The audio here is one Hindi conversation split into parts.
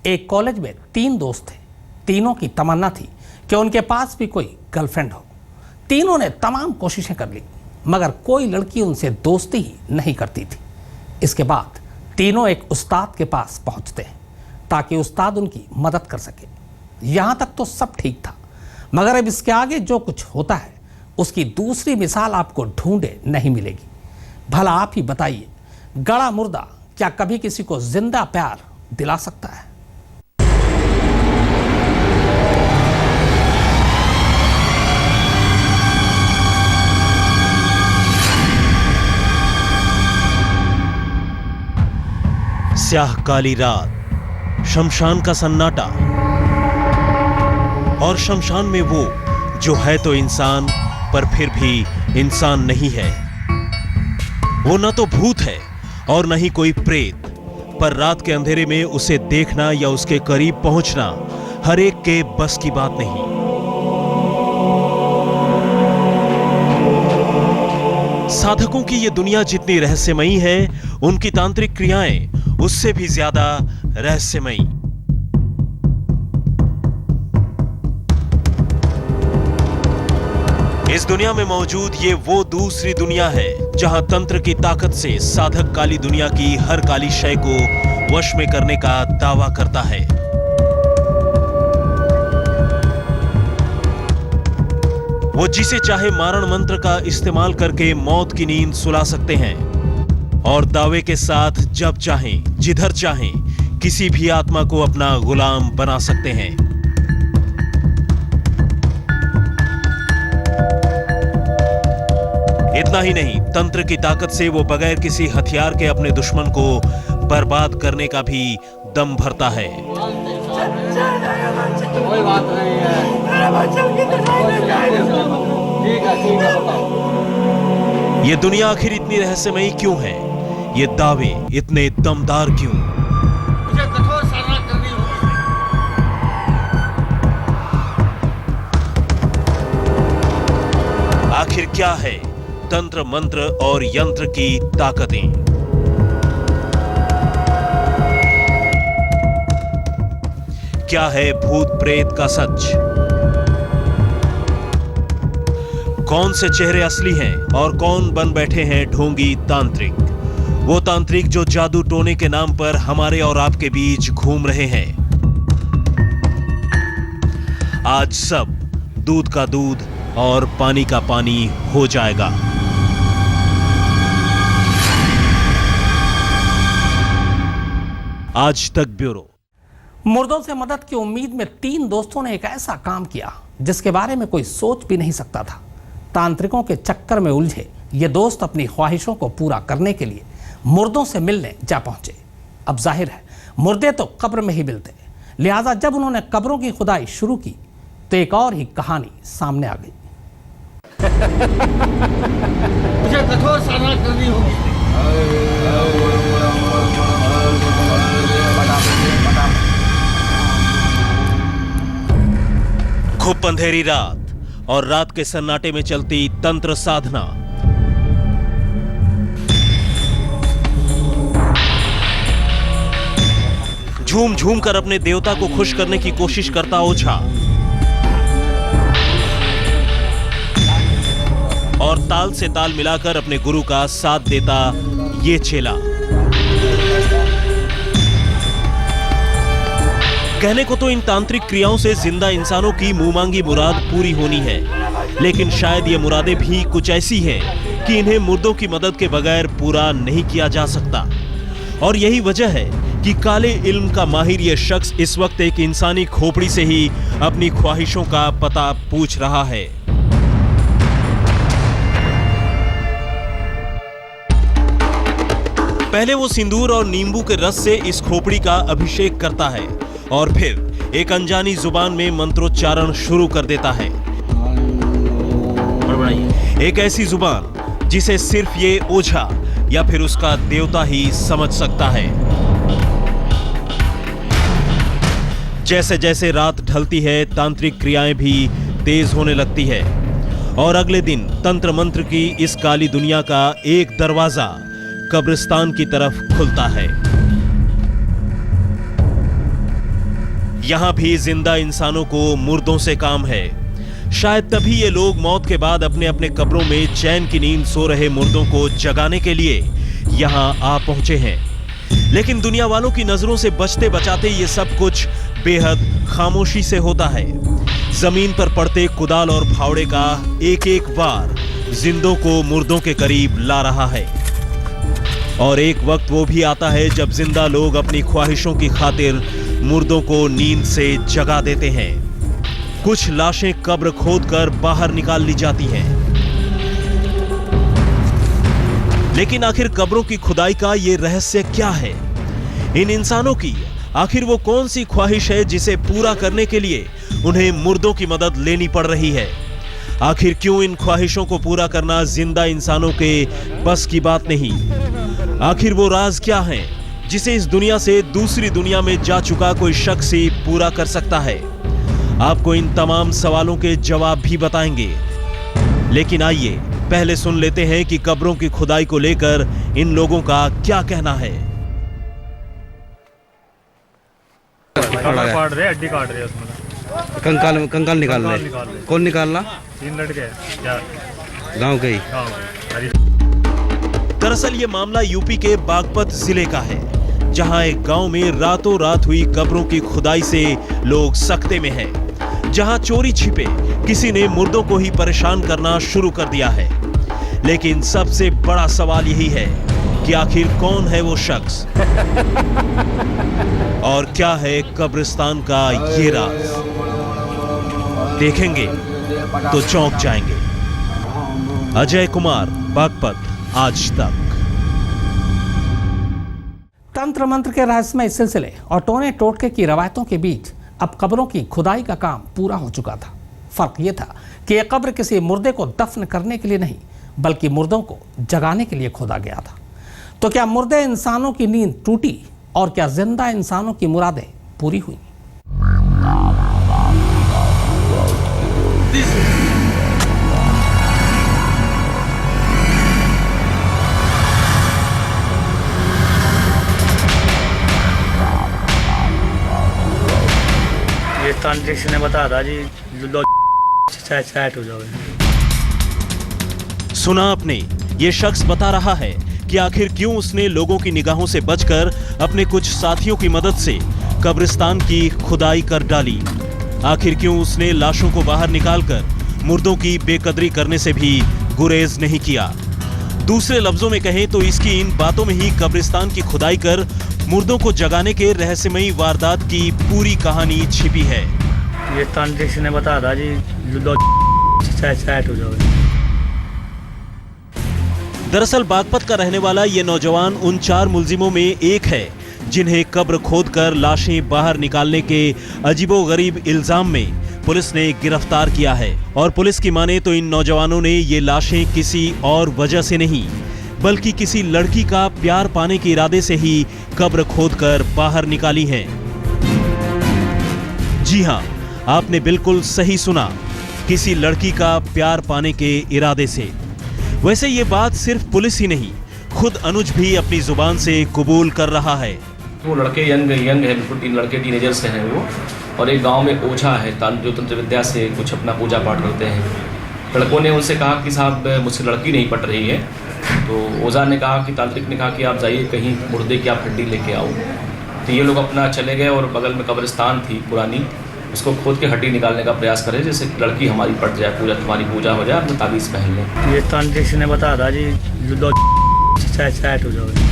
एक कॉलेज में 3 दोस्त थे। तीनों की तमन्ना थी कि उनके पास भी कोई गर्लफ्रेंड हो। तीनों ने तमाम कोशिशें कर ली, मगर कोई लड़की उनसे दोस्ती ही नहीं करती थी। इसके बाद तीनों एक उस्ताद के पास पहुंचते हैं ताकि उस्ताद उनकी मदद कर सके। यहां तक तो सब ठीक था, मगर अब इसके आगे जो कुछ होता है उसकी दूसरी मिसाल आपको ढूंढे नहीं मिलेगी। भला आप ही बताइए, गड़ा मुर्दा क्या कभी किसी को जिंदा प्यार दिला सकता है? स्याह काली रात, शमशान का सन्नाटा, और शमशान में वो जो है तो इंसान पर फिर भी इंसान नहीं है। वो न तो भूत है और न ही कोई प्रेत, पर रात के अंधेरे में उसे देखना या उसके करीब पहुंचना हर एक के बस की बात नहीं। साधकों की ये दुनिया जितनी रहस्यमयी है, उनकी तांत्रिक क्रियाएं उससे भी ज्यादा रहस्यमयी। इस दुनिया में मौजूद ये वो दूसरी दुनिया है जहां तंत्र की ताकत से साधक काली दुनिया की हर काली शय को वश में करने का दावा करता है। वो जिसे चाहे मारण मंत्र का इस्तेमाल करके मौत की नींद सुला सकते हैं और दावे के साथ जब चाहें, जिधर चाहें, किसी भी आत्मा को अपना गुलाम बना सकते हैं। इतना ही नहीं, तंत्र की ताकत से वो बगैर किसी हथियार के अपने दुश्मन को बर्बाद करने का भी दम भरता है। कोई बात नहीं है, ये दुनिया आखिर इतनी रहस्यमयी क्यों है? ये दावे इतने दमदार क्यों? मुझे कठोर साधना करनी होगी। आखिर क्या है तंत्र, मंत्र और यंत्र की ताकतें? क्या है भूत प्रेत का सच? कौन से चेहरे असली हैं और कौन बन बैठे हैं ढोंगी तांत्रिक? वो तांत्रिक जो जादू टोने के नाम पर हमारे और आपके बीच घूम रहे हैं। आज सब दूध का दूध और पानी का पानी हो जाएगा। आज तक ब्यूरो। मुर्दों से मदद की उम्मीद में 3 दोस्तों ने एक ऐसा काम किया जिसके बारे में कोई सोच भी नहीं सकता था। तांत्रिकों के चक्कर में उलझे ये दोस्त अपनी ख्वाहिशों को पूरा करने के लिए मुर्दों से मिलने जा पहुंचे। अब जाहिर है मुर्दे तो कब्र में ही मिलते, लिहाजा जब उन्होंने कब्रों की खुदाई शुरू की तो एक और ही कहानी सामने आ गई। मुझे कठोर साधना करनी होगी। खूब अंधेरी रात और रात के सन्नाटे में चलती तंत्र साधना। झूम झूम कर अपने देवता को खुश करने की कोशिश करता ओझा और ताल से ताल मिलाकर अपने गुरु का साथ देता ये चेला। कहने को तो इन तांत्रिक क्रियाओं से जिंदा इंसानों की मुंहमांगी मुराद पूरी होनी है, लेकिन शायद ये मुरादें भी कुछ ऐसी हैं कि इन्हें मुर्दों की मदद के बगैर पूरा नहीं किया जा सकता। और यही वजह है कि काले इल्म का माहिर ये शख्स इस वक्त एक इंसानी खोपड़ी से ही अपनी ख्वाहिशों का पता पूछ रहा है। पहले वो सिंदूर और नींबू के रस से इस खोपड़ी का अभिषेक करता है और फिर एक अनजानी जुबान में मंत्रोच्चारण शुरू कर देता है। एक ऐसी जुबान जिसे सिर्फ ये ओझा या फिर उसका देवता ही समझ सकता है। जैसे जैसे रात ढलती है, तांत्रिक क्रियाएं भी तेज होने लगती है और अगले दिन तंत्र मंत्र की इस काली दुनिया का एक दरवाजा कब्रिस्तान की तरफ खुलता है। यहाँ भी जिंदा इंसानों को मुर्दों से काम है। शायद तभी ये लोग मौत के बाद अपने अपने कब्रों में चैन की नींद सो रहे मुर्दों को जगाने के लिए यहाँ आ पहुंचे हैं। लेकिन दुनिया वालों की नजरों से बचते बचाते ये सब कुछ बेहद खामोशी से होता है। जमीन पर पड़ते कुदाल और फावड़े का एक एक बार जिंदों को मुर्दों के करीब ला रहा है। और एक वक्त वो भी आता है जब जिंदा लोग अपनी ख्वाहिशों की खातिर मुर्दों को नींद से जगा देते हैं। कुछ लाशें कब्र खोदकर बाहर निकाल ली जाती हैं। लेकिन आखिर कब्रों की खुदाई का ये रहस्य क्या है? इन इंसानों की आखिर वो कौन सी ख्वाहिश है जिसे पूरा करने के लिए उन्हें मुर्दों की मदद लेनी पड़ रही है? आखिर क्यों इन ख्वाहिशों को पूरा करना जिंदा इंसानों के बस की बात नहीं? आखिर वो राज क्या है जिसे इस दुनिया से दूसरी दुनिया में जा चुका कोई शख्स ही पूरा कर सकता है? आपको इन तमाम सवालों के जवाब भी बताएंगे। लेकिन आइए पहले सुन लेते हैं कि कब्रों की खुदाई को लेकर इन लोगों का क्या कहना है। काट रहे, हड्डी काट रहे उसमें। कंकाल निकाल रहे। कौन निकाल रहा? 3 लड़के गांव के ही। दरअसल ये मामला यूपी के बागपत जिले का है, जहां एक गांव में रातों रात हुई कब्रों की खुदाई से लोग सकते में हैं। जहां चोरी छिपे किसी ने मुर्दों को ही परेशान करना शुरू कर दिया है। लेकिन सबसे बड़ा सवाल यही है कि आखिर कौन है वो शख्स और क्या है कब्रिस्तान का ये राज? देखेंगे तो चौंक जाएंगे। अजय कुमार, बागपत, आज तक। तंत्र मंत्र के रहस्यमय सिलसिले और टोने टोटके की रवायतों के बीच अब कब्रों की खुदाई का काम पूरा हो चुका था। फर्क यह था कि यह कब्र किसी मुर्दे को दफन करने के लिए नहीं, बल्कि मुर्दों को जगाने के लिए खोदा गया था। तो क्या मुर्दे इंसानों की नींद टूटी और क्या जिंदा इंसानों की मुरादें पूरी हुई? ये तांत्रिक ने बताया था जी, सेट हो जाओगे। सुना आपने, ये शख्स बता रहा है कि आखिर क्यों उसने लोगों की निगाहों से बचकर अपने कुछ साथियों की मदद से कब्रिस्तान की खुदाई कर डाली। आखिर क्यों उसने लाशों को बाहर निकालकर मुर्दों की बेकदरी करने से भी गुरेज नहीं किया। दूसरे लफ्जों में कहें तो इसकी इन बातों में ही कब्रिस्तान की खुदाई कर मुर्दों को जगाने के रहस्यमयी वारदात की पूरी कहानी छिपी है। ये तांत्रिक ने बताया था जी, सेट हो जाओगे। दरअसल बागपत का रहने वाला ये नौजवान उन 4 मुलजिमों में एक है जिन्हें कब्र खोदकर लाशें बाहर निकालने के अजीबोगरीब इल्जाम में पुलिस ने गिरफ्तार किया है। और पुलिस की माने तो इन नौजवानों ने ये लाशें किसी और वजह से नहीं, बल्कि किसी लड़की का प्यार पाने के इरादे से ही कब्र खोदकर बाहर निकाली हैं। जी हां, आपने बिल्कुल सही सुना, किसी लड़की का प्यार पाने के इरादे से। वैसे ये बात सिर्फ पुलिस ही नहीं, खुद अनुज भी अपनी जुबान से कबूल कर रहा है। वो लड़के यंग है, बिल्कुल 3 लड़के टीनेजर्स हैं वो, और एक गांव में ओझा है जो तंत्र विद्या से कुछ अपना पूजा पाठ करते हैं। लड़कों ने उनसे कहा कि साहब मुझसे लड़की नहीं पट रही है। तो ओझा ने कहा कि तांत्रिक ने कहा कि आप जाइए कहीं मुर्दे की आप हड्डी लेके आओ। तो ये लोग अपना चले गए और बगल में कब्रिस्तान थी पुरानी, उसको खोद के हड्डी निकालने का प्रयास करें जैसे लड़की हमारी पट जाए, पूजा तुम्हारी पूजा हो जाए, अपना ताबीज़ पहन लें। ये तांत्रिक ने बताया था जी, सेट हो जाओगे।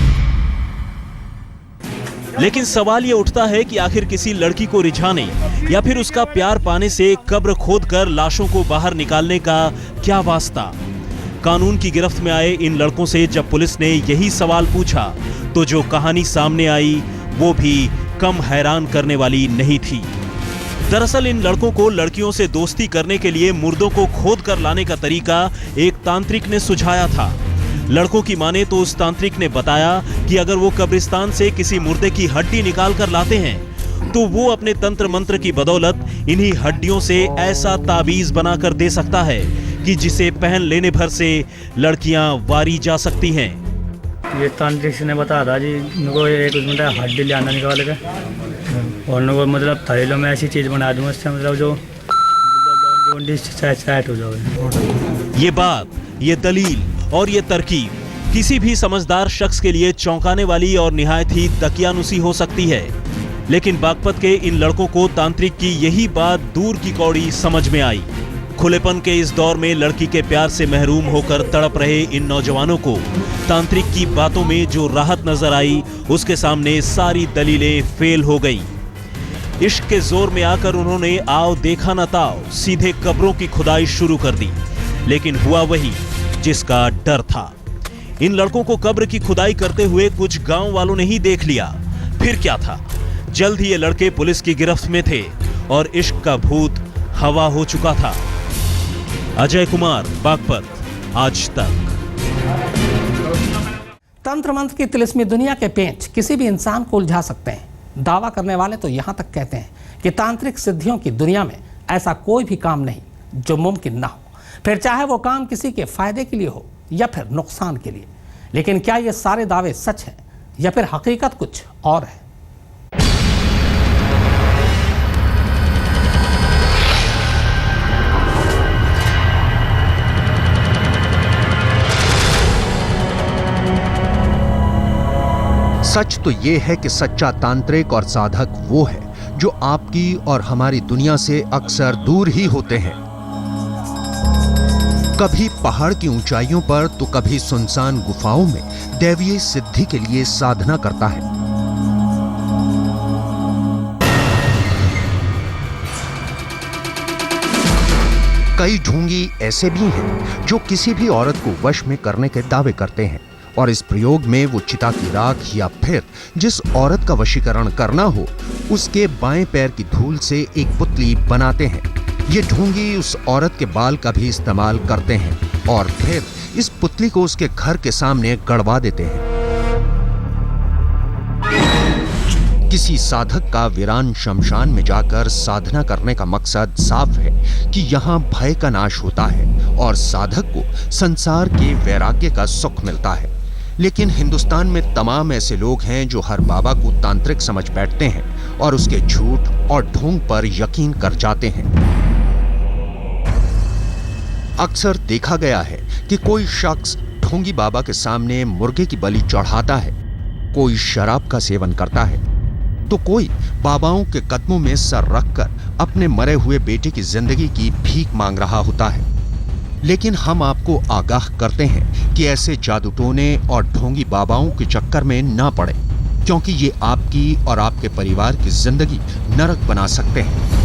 लेकिन सवाल ये उठता है कि आखिर किसी लड़की को रिझाने या फिर उसका प्यार पाने से कब्र खोदकर लाशों को बाहर निकालने का क्या वास्ता? कानून की गिरफ्त में आए इन लड़कों से जब पुलिस ने यही सवाल पूछा तो जो कहानी सामने आई वो भी कम हैरान करने वाली नहीं थी। दरअसल इन लड़कों को लड़कियों से दोस्ती करने के लिए मुर्दों को खोद कर लाने का तरीका एक तांत्रिक ने सुझाया था। लड़कों की माने तो उस तांत्रिक ने बताया कि अगर वो कब्रिस्तान से किसी मुर्दे की हड्डी निकाल कर लाते हैं तो वो अपने तंत्र मंत्र की बदौलत इन्हीं हड्डियों से ऐसा ताबीज बनाकर दे सकता है कि जिसे पहन लेने भर से लड़कियां वारी जा सकती हैं। ये तांत्रिक ने बताया था जी, इनको एक मिनट हड्डी ले आना निकाल के और उनको मतलब थैलों में ऐसी चीज़ बना दूँ इससे मतलब जो सेट हो जाए। ये बात, ये दलील और ये तरकीब किसी भी समझदार शख्स के लिए चौंकाने वाली और निहायत ही दकियानुसी हो सकती है, लेकिन बागपत के इन लड़कों को तांत्रिक की यही बात दूर की कौड़ी समझ में आई। खुलेपन के इस दौर में लड़की के प्यार से महरूम होकर तड़प रहे इन नौजवानों को तांत्रिक की बातों में जो राहत नजर आई, उसके सामने सारी दलीलें फेल हो गई। इश्क के जोर में आकर उन्होंने आओ देखा न ताओ सीधे कब्रों की खुदाई शुरू कर दी, लेकिन हुआ वही जिसका डर था। इन लड़कों को कब्र की खुदाई करते हुए कुछ गांव वालों ने ही देख लिया। फिर क्या था, जल्द ही ये लड़के पुलिस की गिरफ्त में थे और इश्क का भूत हवा हो चुका था। अजय कुमार, बागपत, आज तक। तंत्र मंत्र की तिलिस्मी दुनिया के पेंच किसी भी इंसान को उलझा सकते हैं। दावा करने वाले तो यहां तक कहते हैं कि तांत्रिक सिद्धियों की दुनिया में ऐसा कोई भी काम नहीं जो मुमकिन ना हो, फिर चाहे वो काम किसी के फायदे के लिए हो या फिर नुकसान के लिए। लेकिन क्या ये सारे दावे सच हैं या फिर हकीकत कुछ और है? सच तो ये है कि सच्चा तांत्रिक और साधक वो है जो आपकी और हमारी दुनिया से अक्सर दूर ही होते हैं। कभी पहाड़ की ऊंचाइयों पर तो कभी सुनसान गुफाओं में दैवीय सिद्धि के लिए साधना करता है। कई ढोंगी ऐसे भी हैं जो किसी भी औरत को वश में करने के दावे करते हैं और इस प्रयोग में वो चिता की राख या फिर जिस औरत का वशीकरण करना हो उसके बाएं पैर की धूल से एक पुतली बनाते हैं। ये ढोंगी उस औरत के बाल का भी इस्तेमाल करते हैं और फिर इस पुतली को उसके घर के सामने गड़वा देते हैं। किसी साधक का वीरान शमशान में जाकर साधना करने का मकसद साफ है कि यहाँ भय का नाश होता है और साधक को संसार के वैराग्य का सुख मिलता है। लेकिन हिंदुस्तान में तमाम ऐसे लोग हैं जो हर बाबा को तांत्रिक समझ बैठते हैं और उसके झूठ और ढोंग पर यकीन कर जाते हैं। अक्सर देखा गया है कि कोई शख्स ढोंगी बाबा के सामने मुर्गे की बलि चढ़ाता है, कोई शराब का सेवन करता है, तो कोई बाबाओं के कदमों में सर रखकर अपने मरे हुए बेटे की जिंदगी की भीख मांग रहा होता है। लेकिन हम आपको आगाह करते हैं कि ऐसे जादू टोने और ढोंगी बाबाओं के चक्कर में ना पड़े, क्योंकि ये आपकी और आपके परिवार की जिंदगी नरक बना सकते हैं।